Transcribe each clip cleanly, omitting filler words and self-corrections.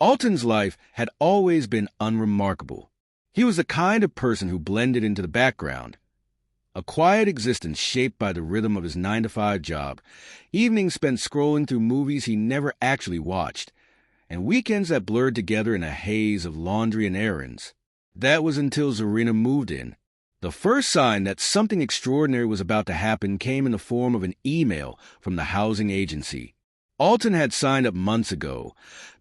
Alton's life had always been unremarkable. He was the kind of person who blended into the background. A quiet existence shaped by the rhythm of his 9-to-5 job, evenings spent scrolling through movies he never actually watched, and weekends that blurred together in a haze of laundry and errands. That was until Zarina moved in. The first sign that something extraordinary was about to happen came in the form of an email from the housing agency. Alton had signed up months ago,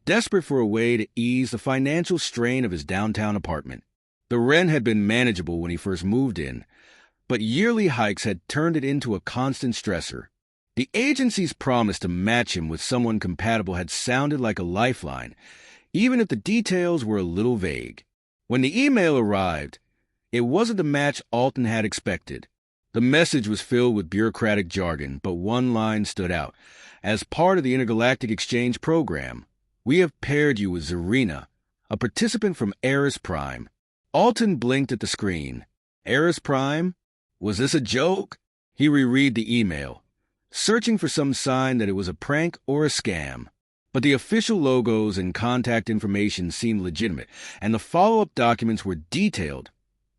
desperate for a way to ease the financial strain of his downtown apartment. The rent had been manageable when he first moved in, but yearly hikes had turned it into a constant stressor. The agency's promise to match him with someone compatible had sounded like a lifeline, even if the details were a little vague. When the email arrived, it wasn't the match Alton had expected. The message was filled with bureaucratic jargon, but one line stood out. As part of the Intergalactic Exchange program, we have paired you with Zarina, a participant from Eris Prime. Alton blinked at the screen. Eris Prime? Was this a joke? He reread the email, searching for some sign that it was a prank or a scam. But the official logos and contact information seemed legitimate, and the follow-up documents were detailed,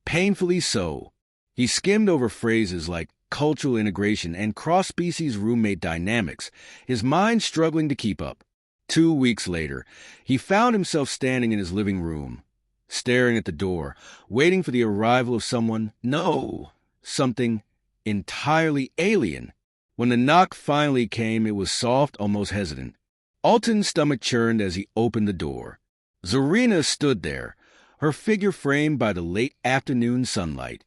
painfully so. He skimmed over phrases like cultural integration and cross-species roommate dynamics, his mind struggling to keep up. 2 weeks later, he found himself standing in his living room, staring at the door, waiting for the arrival of something entirely alien. When the knock finally came, it was soft, almost hesitant. Alton's stomach churned as he opened the door. Zarina stood there, her figure framed by the late afternoon sunlight.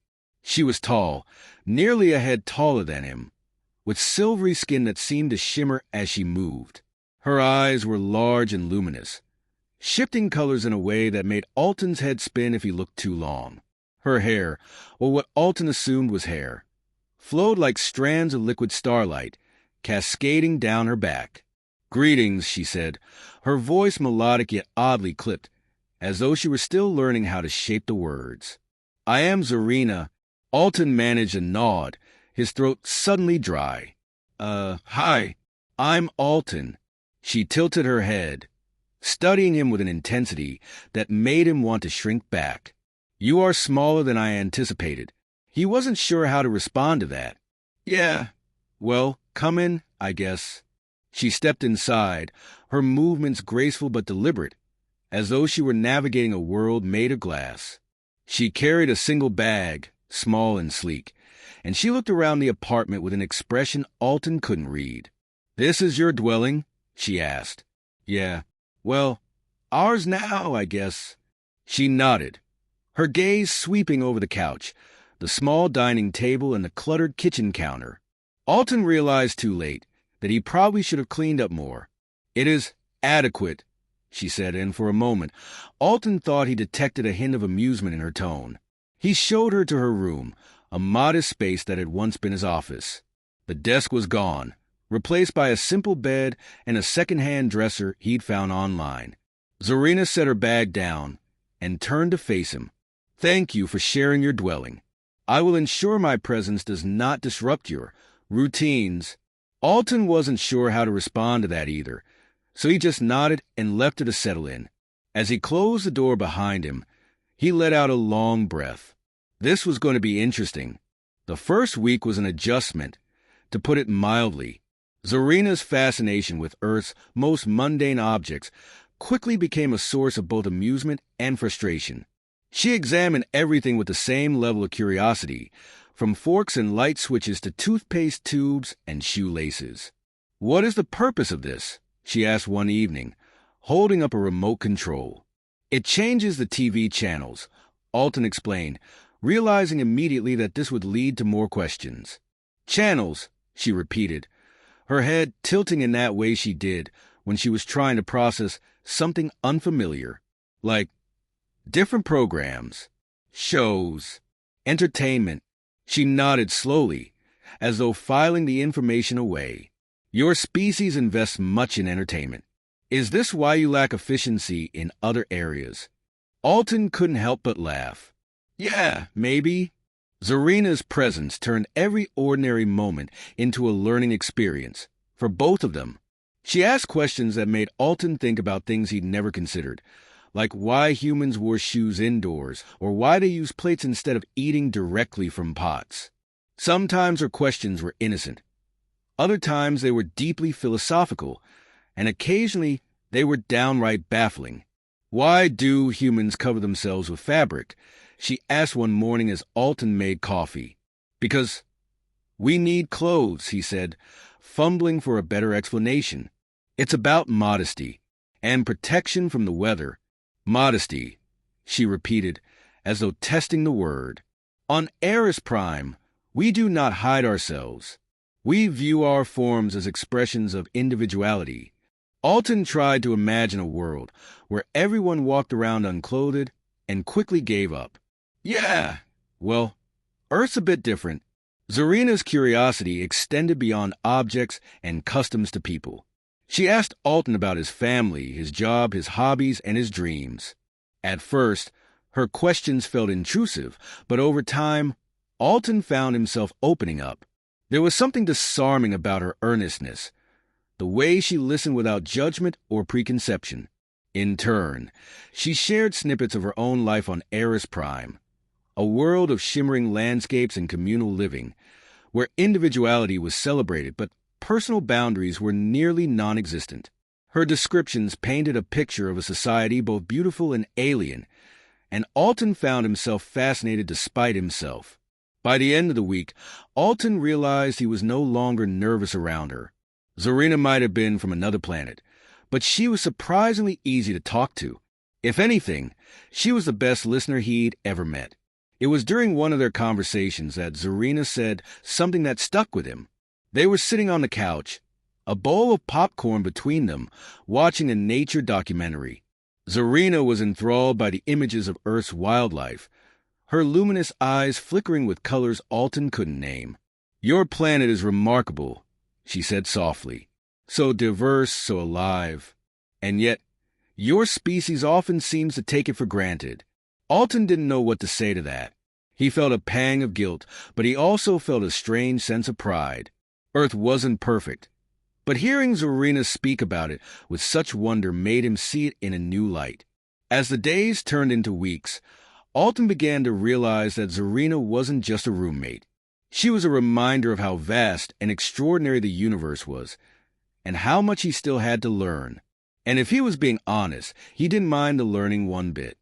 She was tall, nearly a head taller than him, with silvery skin that seemed to shimmer as she moved. Her eyes were large and luminous, shifting colors in a way that made Alton's head spin if he looked too long. Her hair, or what Alton assumed was hair, flowed like strands of liquid starlight, cascading down her back. "Greetings," she said, her voice melodic yet oddly clipped, as though she were still learning how to shape the words. "I am Zarina." Alton managed a nod, his throat suddenly dry. Hi, I'm Alton." She tilted her head, studying him with an intensity that made him want to shrink back. "You are smaller than I anticipated." He wasn't sure how to respond to that. "Yeah, well, come in, I guess." She stepped inside, her movements graceful but deliberate, as though she were navigating a world made of glass. She carried a single bag, small and sleek, and she looked around the apartment with an expression Alton couldn't read. "This is your dwelling?" she asked. "Yeah, well, ours now, I guess." She nodded, her gaze sweeping over the couch, the small dining table, and the cluttered kitchen counter. Alton realized too late that he probably should have cleaned up more. "It is adequate," she said, and for a moment, Alton thought he detected a hint of amusement in her tone. He showed her to her room, a modest space that had once been his office. The desk was gone, replaced by a simple bed and a second-hand dresser he'd found online. Zarina set her bag down and turned to face him. "Thank you for sharing your dwelling. I will ensure my presence does not disrupt your routines." Alton wasn't sure how to respond to that either, so he just nodded and left her to settle in. As he closed the door behind him, he let out a long breath. This was going to be interesting. The first week was an adjustment, to put it mildly. Zarina's fascination with Earth's most mundane objects quickly became a source of both amusement and frustration. She examined everything with the same level of curiosity, from forks and light switches to toothpaste tubes and shoelaces. "What is the purpose of this?" she asked one evening, holding up a remote control. "It changes the TV channels," Alton explained, realizing immediately that this would lead to more questions. "Channels," she repeated, her head tilting in that way she did when she was trying to process something unfamiliar, like different programs, shows, entertainment. She nodded slowly, as though filing the information away. "Your species invests much in entertainment. Is this why you lack efficiency in other areas?" Alton couldn't help but laugh. "Yeah, maybe." Zarina's presence turned every ordinary moment into a learning experience, for both of them. She asked questions that made Alton think about things he'd never considered, like why humans wore shoes indoors, or why they use plates instead of eating directly from pots. Sometimes her questions were innocent. Other times they were deeply philosophical, and occasionally they were downright baffling. Why do humans cover themselves with fabric? She asked one morning as Alton made coffee. Because we need clothes, he said, fumbling for a better explanation. It's about modesty and protection from the weather. Modesty, she repeated, as though testing the word. On Eris Prime, we do not hide ourselves. We view our forms as expressions of individuality. Alton tried to imagine a world where everyone walked around unclothed and quickly gave up. Yeah, well, Earth's a bit different. Zarina's curiosity extended beyond objects and customs to people. She asked Alton about his family, his job, his hobbies, and his dreams. At first, her questions felt intrusive, but over time, Alton found himself opening up. There was something disarming about her earnestness, the way she listened without judgment or preconception. In turn, she shared snippets of her own life on Eris Prime, a world of shimmering landscapes and communal living, where individuality was celebrated but personal boundaries were nearly non-existent. Her descriptions painted a picture of a society both beautiful and alien, and Alton found himself fascinated despite himself. By the end of the week, Alton realized he was no longer nervous around her. Zarina might have been from another planet, but she was surprisingly easy to talk to. If anything, she was the best listener he'd ever met. It was during one of their conversations that Zarina said something that stuck with him. They were sitting on the couch, a bowl of popcorn between them, watching a nature documentary. Zarina was enthralled by the images of Earth's wildlife, her luminous eyes flickering with colors Alton couldn't name. "Your planet is remarkable," she said softly. "So diverse, so alive. And yet, your species often seems to take it for granted." Alton didn't know what to say to that. He felt a pang of guilt, but he also felt a strange sense of pride. Earth wasn't perfect, but hearing Zarina speak about it with such wonder made him see it in a new light. As the days turned into weeks, Alton began to realize that Zarina wasn't just a roommate. She was a reminder of how vast and extraordinary the universe was, and how much he still had to learn. And if he was being honest, he didn't mind the learning one bit.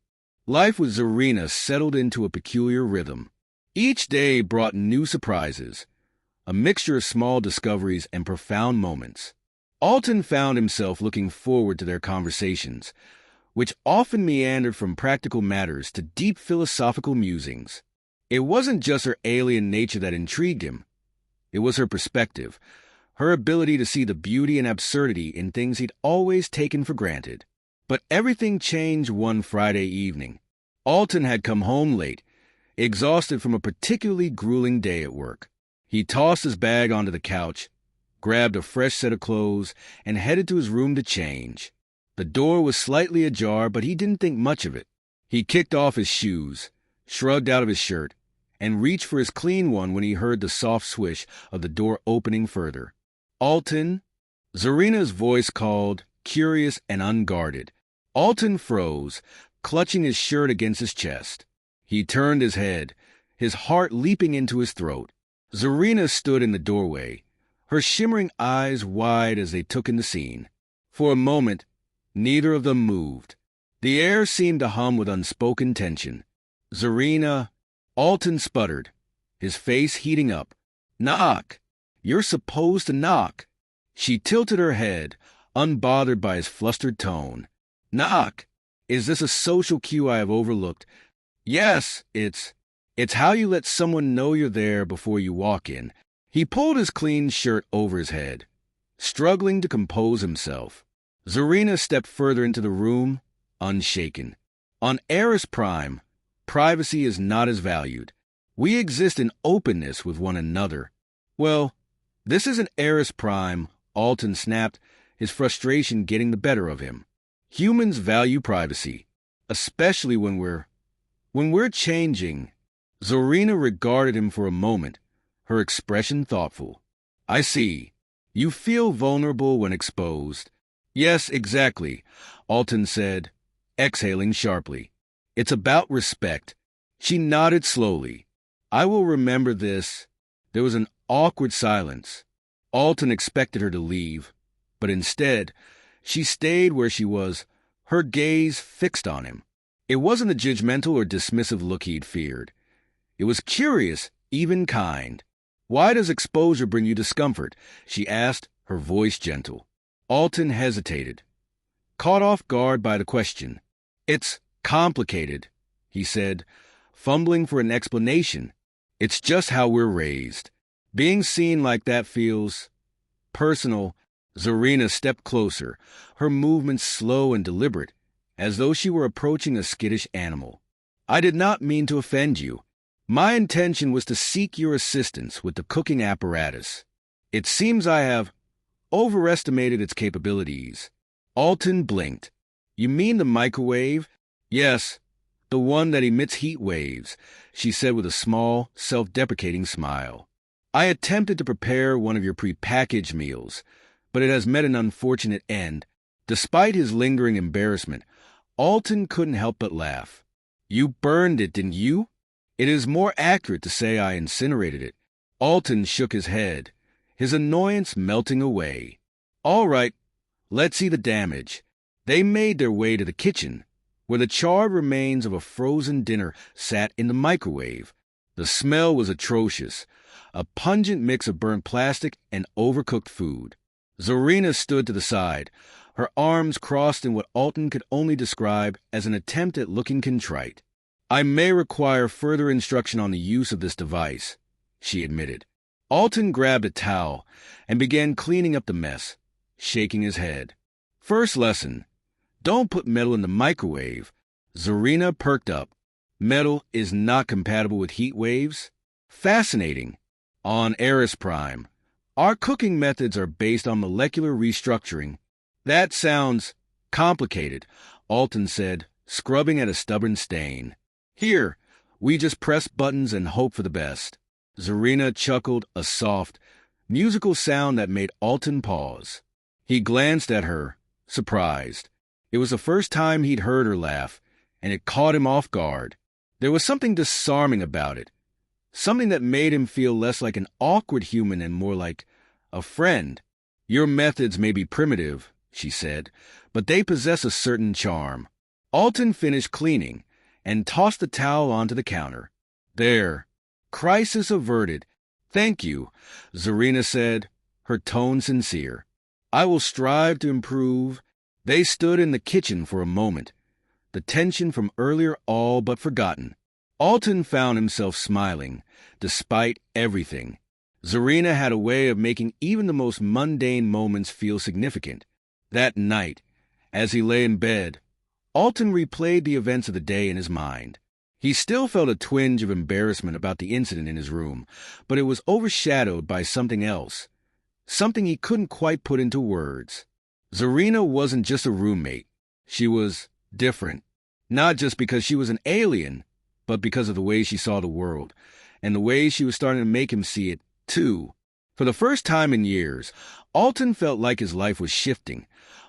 Life with Zarina settled into a peculiar rhythm. Each day brought new surprises, a mixture of small discoveries and profound moments. Alton found himself looking forward to their conversations, which often meandered from practical matters to deep philosophical musings. It wasn't just her alien nature that intrigued him. It was her perspective, her ability to see the beauty and absurdity in things he'd always taken for granted. But everything changed one Friday evening. Alton had come home late, exhausted from a particularly grueling day at work. He tossed his bag onto the couch, grabbed a fresh set of clothes, and headed to his room to change. The door was slightly ajar, but he didn't think much of it. He kicked off his shoes, shrugged out of his shirt, and reached for his clean one when he heard the soft swish of the door opening further. "Alton?" Zarina's voice called, curious and unguarded. Alton froze, clutching his shirt against his chest. He turned his head, his heart leaping into his throat. Zarina stood in the doorway, her shimmering eyes wide as they took in the scene. For a moment, neither of them moved. The air seemed to hum with unspoken tension. "Zarina," Alton sputtered, his face heating up. "Knock. You're supposed to knock." She tilted her head, unbothered by his flustered tone. "Knock. Is this a social cue I have overlooked?" "Yes, it's how you let someone know you're there before you walk in." He pulled his clean shirt over his head, struggling to compose himself. Zarina stepped further into the room, unshaken. On Eris Prime, privacy is not as valued. We exist in openness with one another. "Well, this isn't Eris Prime," Alton snapped, his frustration getting the better of him. "Humans value privacy, especially when we're changing." Zarina regarded him for a moment, her expression thoughtful. "I see. You feel vulnerable when exposed. Yes, exactly, Alton said, exhaling sharply. It's about respect. She nodded slowly. I will remember this. There was an awkward silence. Alton expected her to leave, but instead, she stayed where she was, her gaze fixed on him. It wasn't the judgmental or dismissive look he'd feared. It was curious, even kind. Why does exposure bring you discomfort? She asked, her voice gentle. Alton hesitated, caught off guard by the question. It's complicated, he said, fumbling for an explanation. It's just how we're raised. Being seen like that feels personal. Zarina stepped closer, her movements slow and deliberate, as though she were approaching a skittish animal. I did not mean to offend you. My intention was to seek your assistance with the cooking apparatus. It seems I have overestimated its capabilities. Alton blinked. You mean the microwave? Yes, the one that emits heat waves, she said with a small, self-deprecating smile. I attempted to prepare one of your prepackaged meals, but it has met an unfortunate end. Despite his lingering embarrassment, Alton couldn't help but laugh. You burned it, didn't you? It is more accurate to say I incinerated it. Alton shook his head, his annoyance melting away. All right, let's see the damage. They made their way to the kitchen, where the charred remains of a frozen dinner sat in the microwave. The smell was atrocious, a pungent mix of burnt plastic and overcooked food. Zarina stood to the side, her arms crossed in what Alton could only describe as an attempt at looking contrite. I may require further instruction on the use of this device, she admitted. Alton grabbed a towel and began cleaning up the mess, shaking his head. First lesson, don't put metal in the microwave. Zarina perked up. Metal is not compatible with heat waves? Fascinating. On Eris Prime, our cooking methods are based on molecular restructuring. That sounds complicated, Alton said, scrubbing at a stubborn stain. Here, we just press buttons and hope for the best. Zarina chuckled, a soft, musical sound that made Alton pause. He glanced at her, surprised. It was the first time he'd heard her laugh, and it caught him off guard. There was something disarming about it, something that made him feel less like an awkward human and more like a friend. Your methods may be primitive, she said, but they possess a certain charm. Alton finished cleaning and tossed the towel onto the counter. There. Crisis averted. Thank you, Zarina said, her tone sincere. I will strive to improve. They stood in the kitchen for a moment, the tension from earlier all but forgotten. Alton found himself smiling, despite everything. Zarina had a way of making even the most mundane moments feel significant. That night, as he lay in bed, Alton replayed the events of the day in his mind. He still felt a twinge of embarrassment about the incident in his room, but it was overshadowed by something else, something he couldn't quite put into words. Zarina wasn't just a roommate. She was different, not just because she was an alien, but because of the way she saw the world, and the way she was starting to make him see it, too. For the first time in years, Alton felt like his life was shifting,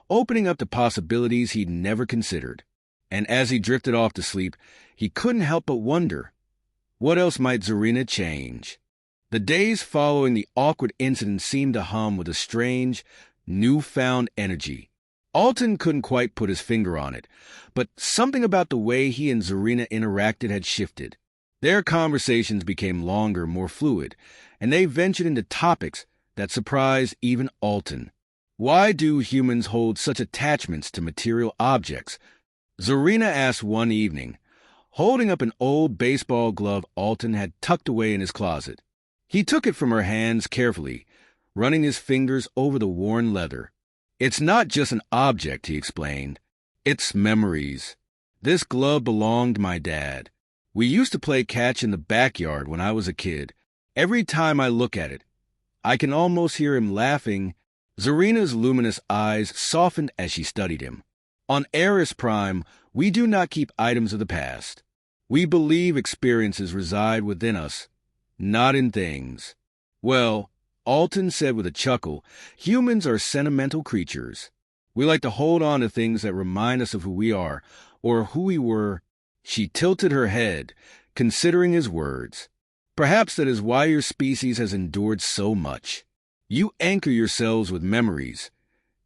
opening up to possibilities he'd never considered. And as he drifted off to sleep, he couldn't help but wonder, what else might Zarina change? The days following the awkward incident seemed to hum with a strange, newfound energy. Alton couldn't quite put his finger on it, but something about the way he and Zarina interacted had shifted. Their conversations became longer, more fluid, and they ventured into topics that surprised even Alton. Why do humans hold such attachments to material objects? Zarina asked one evening, holding up an old baseball glove Alton had tucked away in his closet. He took it from her hands carefully, running his fingers over the worn leather. It's not just an object, he explained. It's memories. This glove belonged to my dad. We used to play catch in the backyard when I was a kid. Every time I look at it, I can almost hear him laughing. Zarina's luminous eyes softened as she studied him. On Eris Prime, we do not keep items of the past. We believe experiences reside within us, not in things. Well, Alton said with a chuckle, humans are sentimental creatures. We like to hold on to things that remind us of who we are, or who we were. She tilted her head, considering his words. Perhaps that is why your species has endured so much. You anchor yourselves with memories,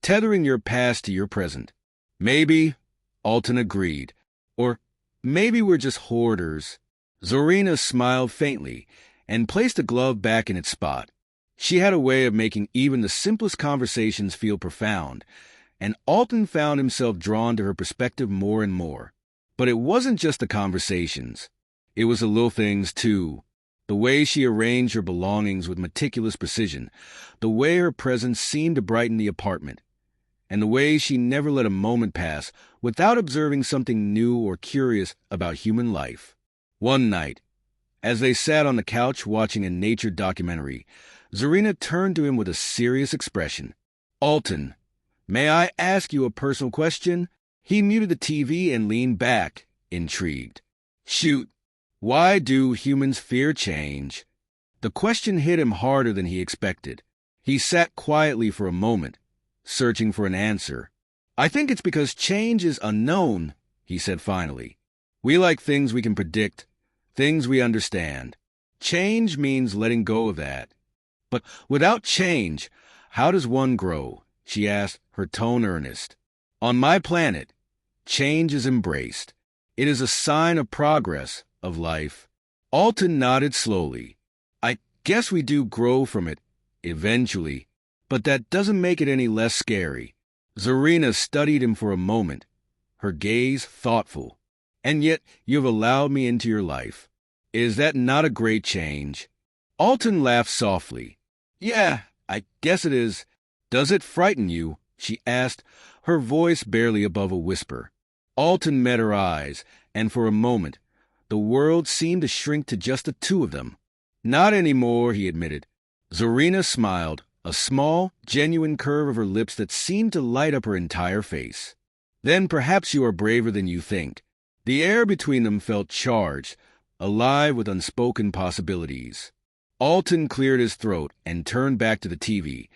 tethering your past to your present. Maybe, Alton agreed, or maybe we're just hoarders. Zorina smiled faintly and placed a glove back in its spot. She had a way of making even the simplest conversations feel profound, and Alton found himself drawn to her perspective more and more. But it wasn't just the conversations. It was the little things, too. The way she arranged her belongings with meticulous precision, the way her presence seemed to brighten the apartment, and the way she never let a moment pass without observing something new or curious about human life. One night, as they sat on the couch watching a nature documentary, Zorina turned to him with a serious expression. "Alton, may I ask you a personal question?" He muted the TV and leaned back, intrigued. "Shoot. Why do humans fear change?" The question hit him harder than he expected. He sat quietly for a moment, searching for an answer. "I think it's because change is unknown," he said finally. "We like things we can predict, things we understand. Change means letting go of that." "But without change, how does one grow?" she asked, her tone earnest. "On my planet, change is embraced. It is a sign of progress, of life." Alton nodded slowly. "I guess we do grow from it, eventually, but that doesn't make it any less scary." Zorina studied him for a moment, her gaze thoughtful. "And yet you've allowed me into your life. Is that not a great change?" Alton laughed softly. "Yeah, I guess it is." "Does it frighten you?" she asked, her voice barely above a whisper. Alton met her eyes, and for a moment, the world seemed to shrink to just the two of them. "Not anymore," he admitted. Zorina smiled, a small, genuine curve of her lips that seemed to light up her entire face. "Then perhaps you are braver than you think." The air between them felt charged, alive with unspoken possibilities. Alton cleared his throat and turned back to the TV,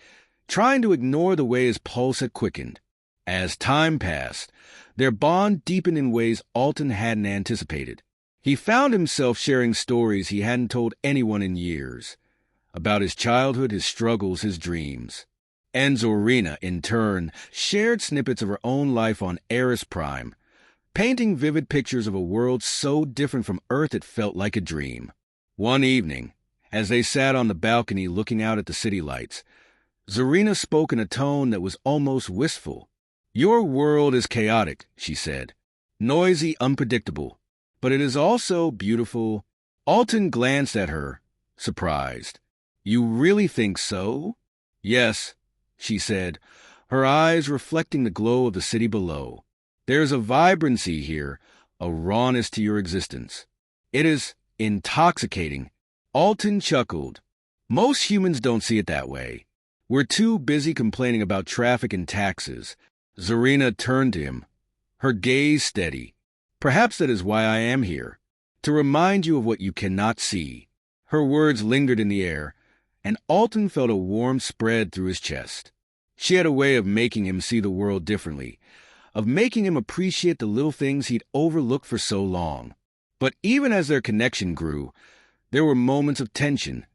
trying to ignore the way his pulse had quickened. As time passed, their bond deepened in ways Alton hadn't anticipated. He found himself sharing stories he hadn't told anyone in years, about his childhood, his struggles, his dreams. And Zorina, in turn, shared snippets of her own life on Eris Prime, painting vivid pictures of a world so different from Earth it felt like a dream. One evening, as they sat on the balcony looking out at the city lights, Zorina spoke in a tone that was almost wistful. "Your world is chaotic," she said. "Noisy, unpredictable. But it is also beautiful." Alton glanced at her, surprised. "You really think so?" "Yes," she said, her eyes reflecting the glow of the city below. "There's a vibrancy here, a rawness to your existence. It is intoxicating." Alton chuckled. "Most humans don't see it that way. We're too busy complaining about traffic and taxes." Zorina turned to him, her gaze steady. "Perhaps that is why I am here, to remind you of what you cannot see." Her words lingered in the air, and Alton felt a warmth spread through his chest. She had a way of making him see the world differently, of making him appreciate the little things he'd overlooked for so long. But even as their connection grew, there were moments of tension,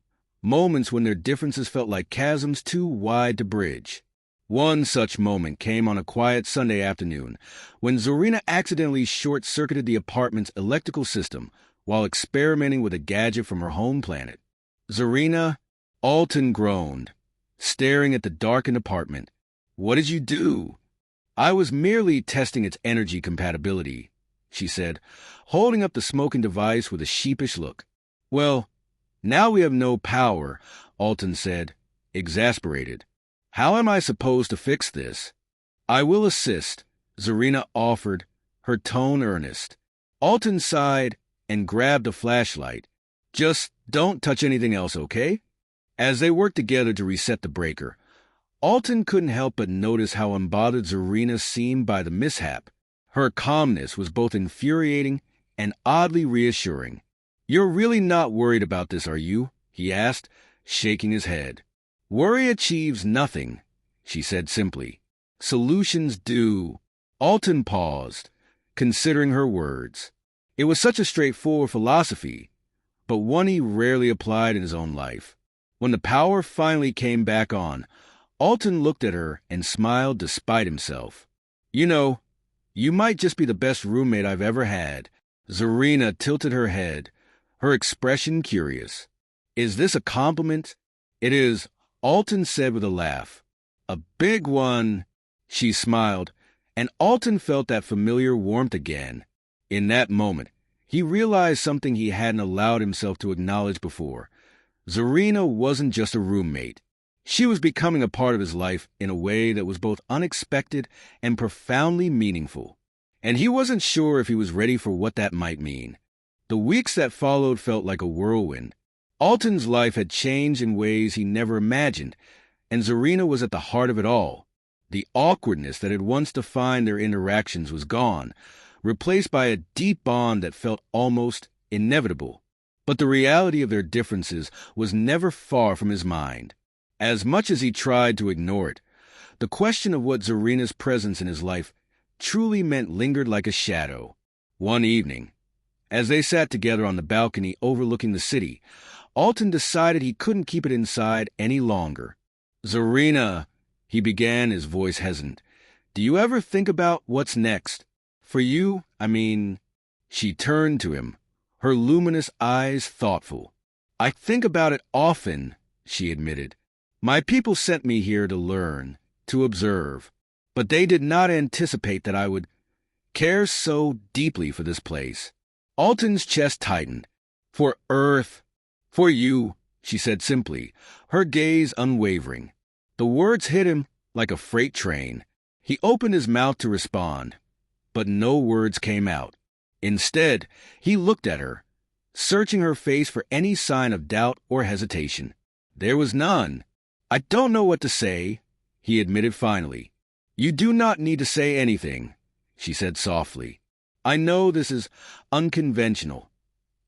moments when their differences felt like chasms too wide to bridge. One such moment came on a quiet Sunday afternoon, when Zorina accidentally short-circuited the apartment's electrical system while experimenting with a gadget from her home planet. "Zorina," Alton groaned, staring at the darkened apartment. "What did you do?" "I was merely testing its energy compatibility," she said, holding up the smoking device with a sheepish look. "Well, now we have no power," Alton said, exasperated. "How am I supposed to fix this?" "I will assist," Zorina offered, her tone earnest. Alton sighed and grabbed a flashlight. "Just don't touch anything else, okay?" As they worked together to reset the breaker, Alton couldn't help but notice how unbothered Zorina seemed by the mishap. Her calmness was both infuriating and oddly reassuring. "You're really not worried about this, are you?" he asked, shaking his head. Worry achieves nothing, she said simply. Solutions do. Alton paused, considering her words. It was such a straightforward philosophy, but one he rarely applied in his own life. When the power finally came back on, Alton looked at her and smiled despite himself. You know, you might just be the best roommate I've ever had. Zarina tilted her head, her expression curious. Is this a compliment? It is, Alton said with a laugh. A big one. She smiled, and Alton felt that familiar warmth again. In that moment, he realized something he hadn't allowed himself to acknowledge before. Zarina wasn't just a roommate. She was becoming a part of his life in a way that was both unexpected and profoundly meaningful. And he wasn't sure if he was ready for what that might mean. The weeks that followed felt like a whirlwind. Alton's life had changed in ways he never imagined, and Zarina was at the heart of it all. The awkwardness that had once defined their interactions was gone, replaced by a deep bond that felt almost inevitable. But the reality of their differences was never far from his mind. As much as he tried to ignore it, the question of what Zarina's presence in his life truly meant lingered like a shadow. One evening, as they sat together on the balcony overlooking the city, Alton decided he couldn't keep it inside any longer. Zarina, he began, his voice hesitant, do you ever think about what's next? For you, I mean. She turned to him, her luminous eyes thoughtful. I think about it often, she admitted. My people sent me here to learn, to observe, but they did not anticipate that I would care so deeply for this place. Alton's chest tightened. For Earth, for you, she said simply, her gaze unwavering. The words hit him like a freight train. He opened his mouth to respond, but no words came out. Instead, he looked at her, searching her face for any sign of doubt or hesitation. There was none. I don't know what to say, he admitted finally. You do not need to say anything, she said softly. I know this is unconventional,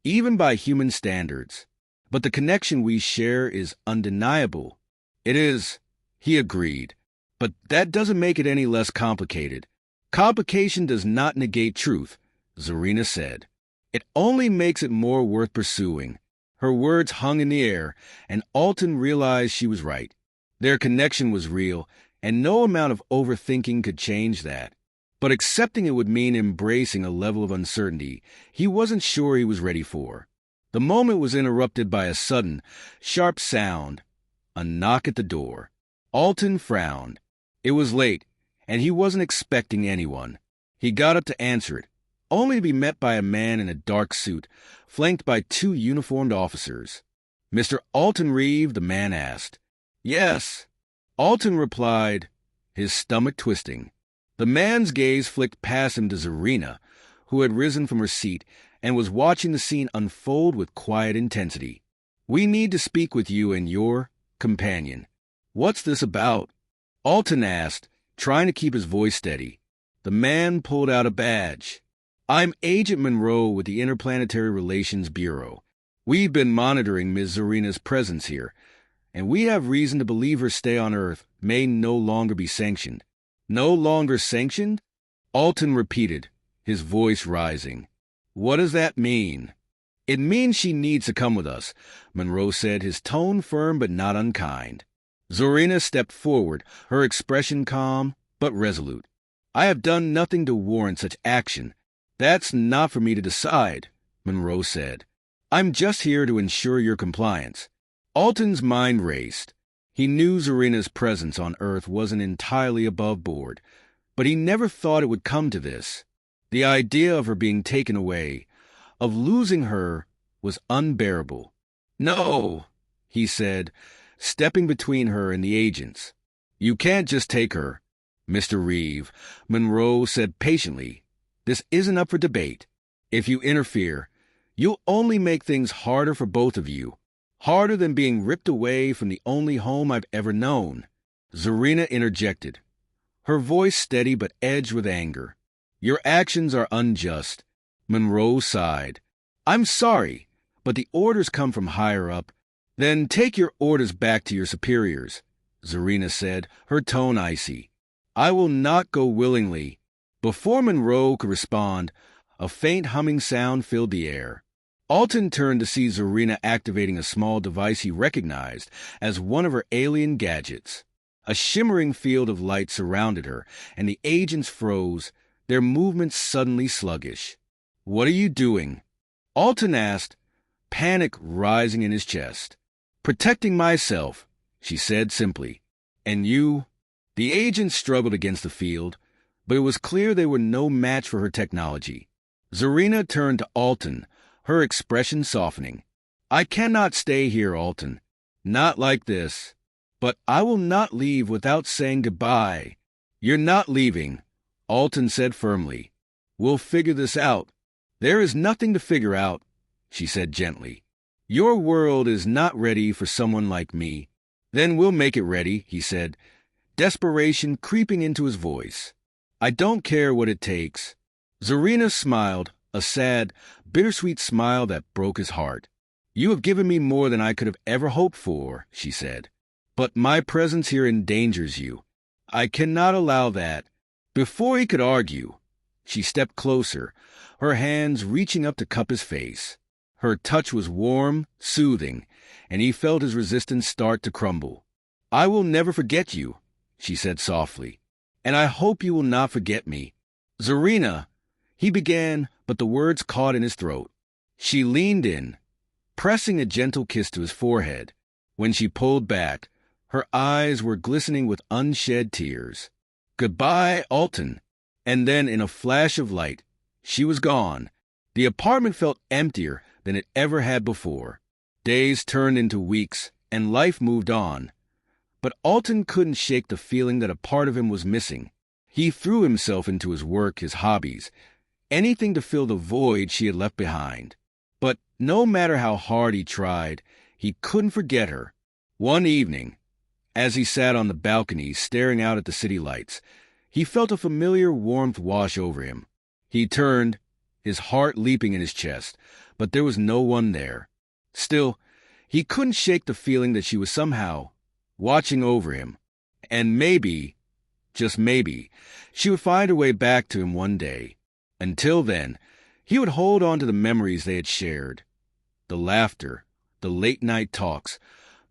even by human standards, but the connection we share is undeniable. It is, he agreed, but that doesn't make it any less complicated. Complication does not negate truth, Zarina said. It only makes it more worth pursuing. Her words hung in the air, and Alton realized she was right. Their connection was real, and no amount of overthinking could change that. But accepting it would mean embracing a level of uncertainty he wasn't sure he was ready for. The moment was interrupted by a sudden, sharp sound, a knock at the door. Alton frowned. It was late, and he wasn't expecting anyone. He got up to answer it, only to be met by a man in a dark suit, flanked by two uniformed officers. Mr. Alton Reeve, the man asked. Yes. Alton replied, his stomach twisting. The man's gaze flicked past him to Zarina, who had risen from her seat and was watching the scene unfold with quiet intensity. We need to speak with you and your companion. What's this about? Alton asked, trying to keep his voice steady. The man pulled out a badge. I'm Agent Monroe with the Interplanetary Relations Bureau. We've been monitoring Ms. Zarina's presence here, and we have reason to believe her stay on Earth may no longer be sanctioned. No longer sanctioned? Alton repeated, his voice rising. What does that mean? It means she needs to come with us, Monroe said, his tone firm but not unkind. Zarina stepped forward, her expression calm but resolute. I have done nothing to warrant such action. That's not for me to decide, Monroe said. I'm just here to ensure your compliance. Alton's mind raced. He knew Zarina's presence on Earth wasn't entirely above board, but he never thought it would come to this. The idea of her being taken away, of losing her, was unbearable. No, he said, stepping between her and the agents. You can't just take her, Mr. Reeve, Monroe said patiently. This isn't up for debate. If you interfere, you'll only make things harder for both of you. Harder than being ripped away from the only home I've ever known. Zarina interjected, her voice steady but edged with anger. Your actions are unjust. Monroe sighed. I'm sorry, but the orders come from higher up. Then take your orders back to your superiors, Zarina said, her tone icy. I will not go willingly. Before Monroe could respond, a faint humming sound filled the air. Alton turned to see Zarina activating a small device he recognized as one of her alien gadgets. A shimmering field of light surrounded her, and the agents froze, their movements suddenly sluggish. What are you doing? Alton asked, panic rising in his chest. Protecting myself, she said simply. And you? The agents struggled against the field, but it was clear they were no match for her technology. Zarina turned to Alton, her expression softening. I cannot stay here, Alton. Not like this. But I will not leave without saying goodbye. You're not leaving, Alton said firmly. We'll figure this out. There is nothing to figure out, she said gently. Your world is not ready for someone like me. Then we'll make it ready, he said, desperation creeping into his voice. I don't care what it takes. Zarina smiled, a sad, bittersweet smile that broke his heart. You have given me more than I could have ever hoped for, she said. But my presence here endangers you. I cannot allow that. Before he could argue, she stepped closer, her hands reaching up to cup his face. Her touch was warm, soothing, and he felt his resistance start to crumble. I will never forget you, she said softly, and I hope you will not forget me. Zarina, he began, but the words caught in his throat. She leaned in, pressing a gentle kiss to his forehead. When she pulled back, her eyes were glistening with unshed tears. Goodbye, Alton. And then, in a flash of light, she was gone. The apartment felt emptier than it ever had before. Days turned into weeks, and life moved on. But Alton couldn't shake the feeling that a part of him was missing. He threw himself into his work, his hobbies, anything to fill the void she had left behind. But no matter how hard he tried, he couldn't forget her. One evening, as he sat on the balcony staring out at the city lights, he felt a familiar warmth wash over him. He turned, his heart leaping in his chest, but there was no one there. Still, he couldn't shake the feeling that she was somehow watching over him. And maybe, just maybe, she would find her way back to him one day. Until then, he would hold on to the memories they had shared. The laughter, the late-night talks,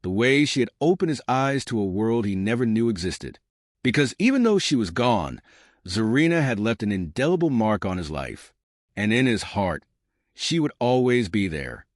the way she had opened his eyes to a world he never knew existed. Because even though she was gone, Zarina had left an indelible mark on his life. And in his heart, she would always be there.